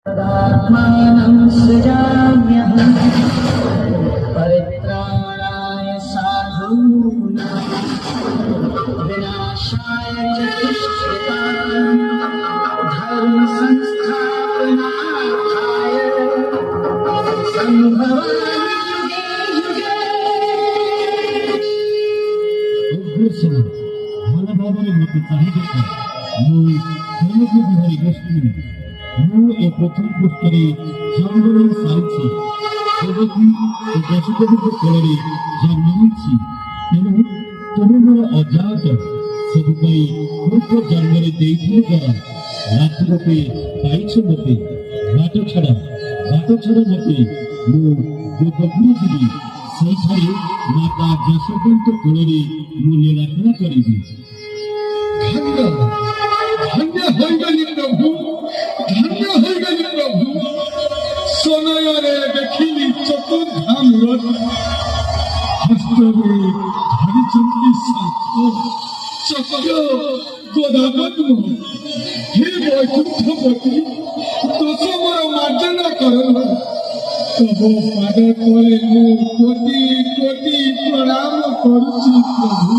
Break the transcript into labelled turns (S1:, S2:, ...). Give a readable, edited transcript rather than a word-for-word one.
S1: तदात्मानं सृजाम्यहं परित्राणाय साधूनां विनाशाय च दुष्कृतां धर्म संस्थापनार्थाय सम्भवामि युगे युगे।
S2: ଭଲ ଭାବରେ ମୋତେ ଚାହିଁଦେବ। ମୁଁ ତୁମକୁ ବିହାରୀ ଗୋଷ୍ଠୀ ମୁଁ ଏ ପୃଥିବୀ ପୃଷ୍ଠରେ ଜନ୍ମ ସାରିଛି ସେବତୀ ଓ ଦଶଦେବୀଙ୍କ କୋଳରେ ଜନ୍ମ ହୋଇଛି। ତେଣୁ ତୁମେ ମୋର ଅଜାତ ସେଥିପାଇଁ ପୂର୍ବ ଜନ୍ମରେ ଦେଇଥିଲି ଦ୍ୱାରା ରାତି ରୂପେ ପାଇଛ ମୋତେ ବାଟ ଛଡ଼ା ମୋତେ ମୁଁ ଗୋପପୁର ଯିବି ସେଇଠାରେ ମାତା ଯଶୋଦାଙ୍କ କୋଳରେ ମୁଁ ଲୀଳାଖେଳା କରିବି।
S3: धन्य होइगली प्रभु, धन्य होइगली प्रभु। सोनयरे देखिली चतुर्धाम रथ हस्तरे धरिचंती शंख चक्र गदापद्म। हे वैकुंठपति दश मोर मार्जना करल तब पाद तले मु कोटि कोटि प्रणाम करुछि प्रभु।